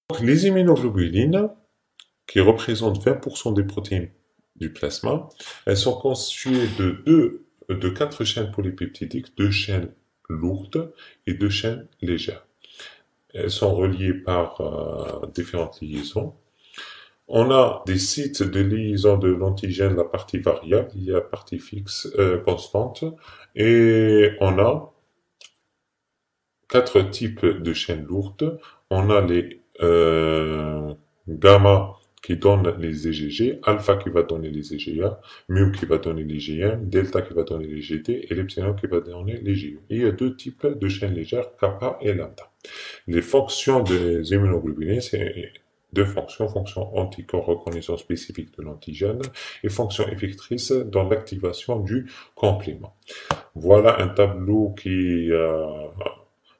Donc, les immunoglobulines, qui représentent 20% des protéines du plasma, elles sont constituées de 4 chaînes polypeptidiques, 2 chaînes lourdes et 2 chaînes légères. Elles sont reliées par différentes liaisons. On a des sites de liaison de l'antigène, la partie variable, il y a la partie fixe, constante, et on a 4 types de chaînes lourdes. On a les gamma qui donnent les EGG, alpha qui va donner les EGA, mu qui va donner les GM, delta qui va donner les GT et l'epsilon qui va donner les GU. Et il y a 2 types de chaînes légères, kappa et lambda. Les fonctions des immunoglobulines, c'est 2 fonctions, fonction anticorps reconnaissance spécifique de l'antigène et fonction effectrice dans l'activation du complément. Voilà un tableau qui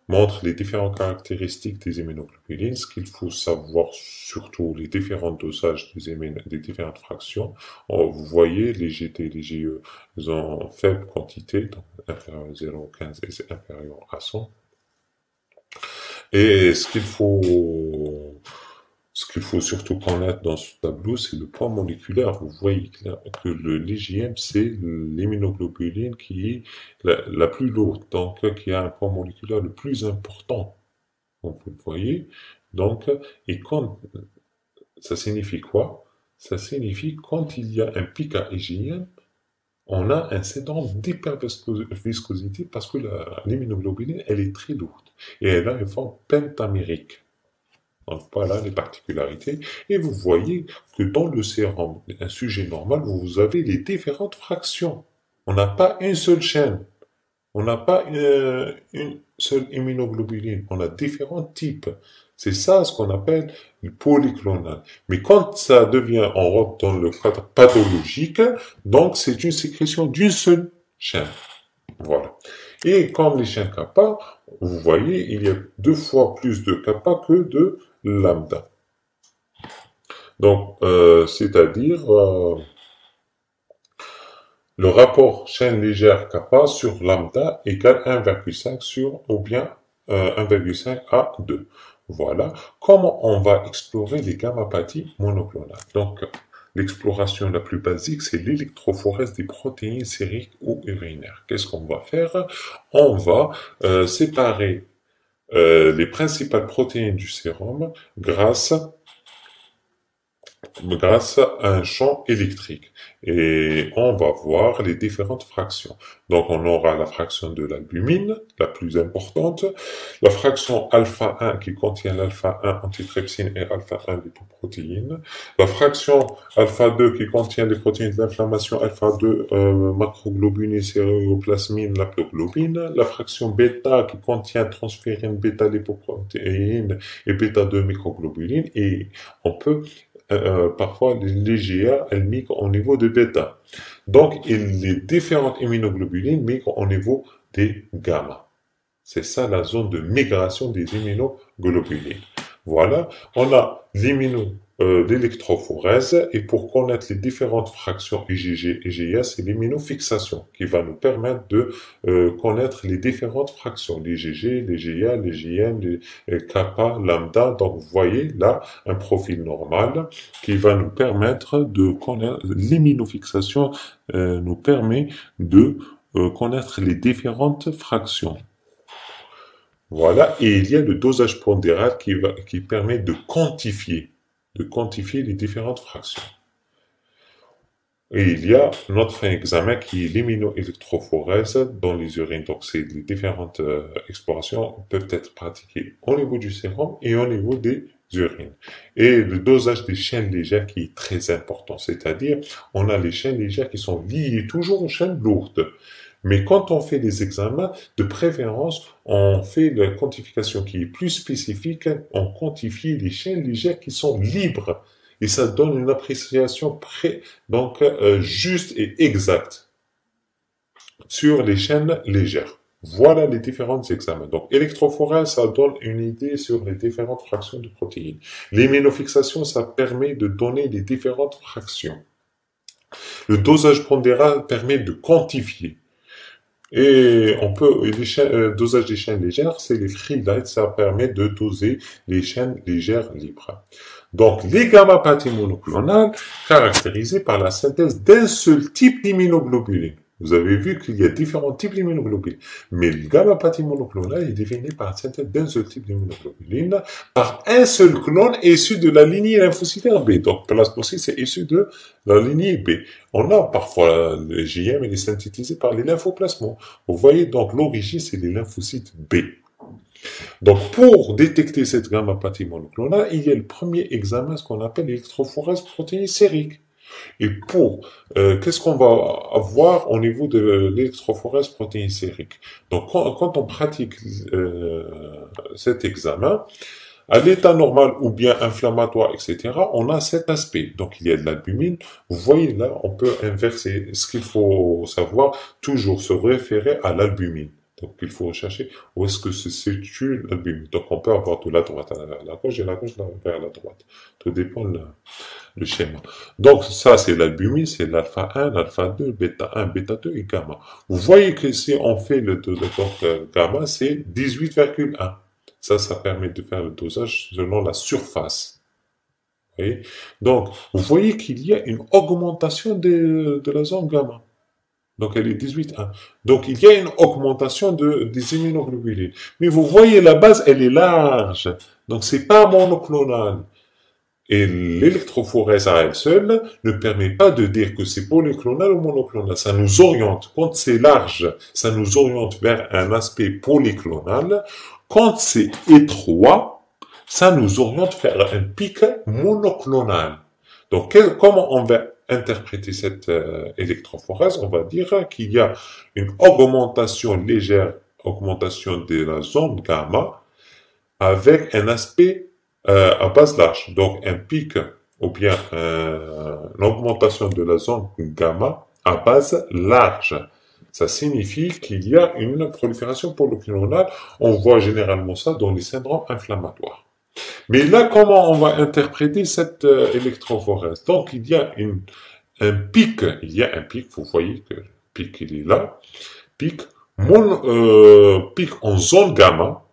montre les différentes caractéristiques des immunoglobulines, ce qu'il faut savoir surtout les différents dosages des différentes fractions. Vous voyez, les GT et les GE ils ont en faible quantité, donc inférieur à 0,15 et c'est inférieur à 100. Et ce qu'il faut surtout connaître dans ce tableau, c'est le poids moléculaire. Vous voyez que l'IgM, c'est l'immunoglobuline qui est la plus lourde, donc qui a un poids moléculaire le plus important. Donc, vous le voyez. Donc, et quand ça signifie quoi? Ça signifie quand il y a un pic à IgM, on a un syndrome d'hyperviscosité parce que l'immunoglobuline, elle est très lourde et elle a une forme pentamérique. Donc voilà les particularités. Et vous voyez que dans le sérum, un sujet normal, vous avez les différentes fractions. On n'a pas une seule chaîne. On n'a pas une seule immunoglobuline. On a différents types. C'est ça ce qu'on appelle le polyclonal. Mais quand ça devient, on rentre dans le cadre pathologique, donc c'est une sécrétion d'une seule chaîne. Voilà. Et comme les chaînes kappa, vous voyez, il y a 2 fois plus de kappa que de lambda. Donc, c'est-à-dire le rapport chaîne légère kappa sur lambda égale 1,5 sur, ou bien 1,5 à 2. Voilà. Comment on va explorer les gammapathies monoclonales? Donc, l'exploration la plus basique, c'est l'électrophorèse des protéines sériques ou urinaires. Qu'est-ce qu'on va faire? On va séparer les principales protéines du sérum grâce à un champ électrique. Et on va voir les différentes fractions. Donc on aura la fraction de l'albumine, la plus importante, la fraction alpha 1 qui contient l'alpha 1 antitrypsine et alpha 1 lipoprotéines, la fraction alpha 2 qui contient les protéines d'inflammation alpha 2 macroglobulines, céréoplasmine, l'haptoglobine, la fraction bêta qui contient transférine, bêta lipoprotéines et bêta 2 microglobulines, et on peut parfois les GA, elles migrent au niveau de bêta. Donc, les différentes immunoglobulines migrent au niveau des gamma. C'est ça la zone de migration des immunoglobulines. Voilà, on a l'électrophorèse, et pour connaître les différentes fractions IgG et IgA, c'est l'immunofixation qui va nous permettre de connaître les différentes fractions, les IgG, les IgA, les IgM, les kappa, lambda. Donc vous voyez là un profil normal qui va nous permettre de connaître l'immunofixation, nous permet de connaître les différentes fractions. Voilà, et il y a le dosage pondéral qui permet de quantifier les différentes fractions. Et il y a notre examen qui est l'immunoélectrophorèse dans les urines. Donc, les différentes explorations peuvent être pratiquées au niveau du sérum et au niveau des urines. Et le dosage des chaînes légères qui est très important, c'est-à-dire on a les chaînes légères qui sont liées toujours aux chaînes lourdes. Mais quand on fait les examens, de préférence, on fait la quantification qui est plus spécifique, on quantifie les chaînes légères qui sont libres. Et ça donne une appréciation juste et exacte sur les chaînes légères. Voilà les différents examens. Donc, électrophorèse, ça donne une idée sur les différentes fractions de protéines. L'immunofixation, ça permet de donner les différentes fractions. Le dosage pondéral permet de quantifier. Et on peut, dosage des chaînes légères, c'est les free light, ça permet de doser les chaînes légères libres. Donc, les gamma-pathies monoclonales, caractérisées par la synthèse d'un seul type d'immunoglobulines. Vous avez vu qu'il y a différents types d'immunoglobulines. Mais le gamma-pathie monoclonale est défini par la synthèse d'un seul type d'immunoglobulines, par un seul clone issu de la lignée lymphocytaire B. Donc, plasmocyte, c'est issu de la lignée B. On a parfois le JM, il est synthétisé par les lymphoplasmos. Vous voyez, donc, l'origine, c'est les lymphocytes B. Donc, pour détecter cette gamma-pathie monoclonale, il y a le premier examen, ce qu'on appelle l'électrophorèse protéine sérique. Et qu'est-ce qu'on va avoir au niveau de l'électrophorèse protéine sérique? Donc, quand on pratique cet examen, à l'état normal ou bien inflammatoire, etc., on a cet aspect. Donc, il y a de l'albumine. Vous voyez là, on peut inverser. Ce qu'il faut savoir, toujours se référer à l'albumine. Donc, il faut chercher où est-ce que se situe l'albumine. Donc, on peut avoir de la droite à la gauche et la gauche vers la droite. Tout dépend le schéma. Donc, ça, c'est l'albumine, c'est l'alpha 1, l'alpha 2, bêta 1, bêta 2 et gamma. Vous voyez que si on fait le gamma, c'est 18,1. Ça permet de faire le dosage selon la surface. Vous voyez? Donc, vous voyez qu'il y a une augmentation de la zone gamma. Donc, elle est 18,1. Donc, il y a une augmentation des immunoglobulines. Mais vous voyez, la base, elle est large. Donc, c'est pas monoclonal. Et l'électrophorèse à elle seule ne permet pas de dire que c'est polyclonal ou monoclonal. Ça nous oriente. Quand c'est large, ça nous oriente vers un aspect polyclonal. Quand c'est étroit, ça nous oriente vers un pic monoclonal. Donc, comment on va interpréter cette électrophorèse? On va dire qu'il y a une légère augmentation de la zone gamma avec un aspect à base large. Donc, un pic ou bien une augmentation de la zone gamma à base large. Ça signifie qu'il y a une prolifération polyclonale. On voit généralement ça dans les syndromes inflammatoires. Mais là, comment on va interpréter cette électrophorèse? Donc, il y a un pic. Il y a un pic. Vous voyez que le pic, il est là. Pic, pic en zone gamma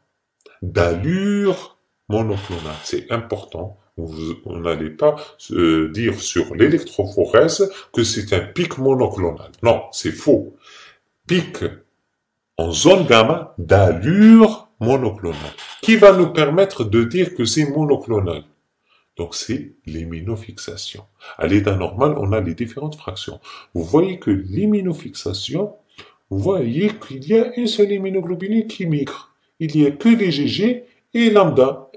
d'allure monoclonale. C'est important. Vous n'allez pas dire sur l'électrophorèse que c'est un pic monoclonal. Non, c'est faux. Pic en zone gamma d'allure monoclonale, qui va nous permettre de dire que c'est monoclonal. Donc, c'est l'immunofixation. À l'état normal, on a les différentes fractions. Vous voyez que l'immunofixation, vous voyez qu'il y a une seule immunoglobuline qui migre. Il n'y a que les GG et lambda,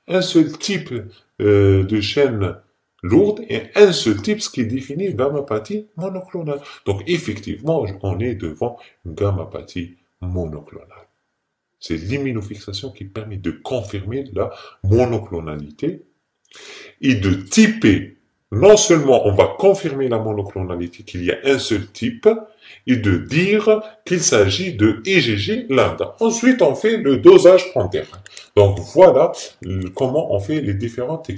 un seul type de chaîne lourde et un seul type, ce qui définit gamma-pathie monoclonale. Donc, effectivement, on est devant une gamma-pathie monoclonale. C'est l'immunofixation qui permet de confirmer la monoclonalité et de typer. Non seulement on va confirmer la monoclonalité, qu'il y a un seul type, et de dire qu'il s'agit de IgG lambda. Ensuite, on fait le dosage pondéré. Donc, voilà comment on fait les différentes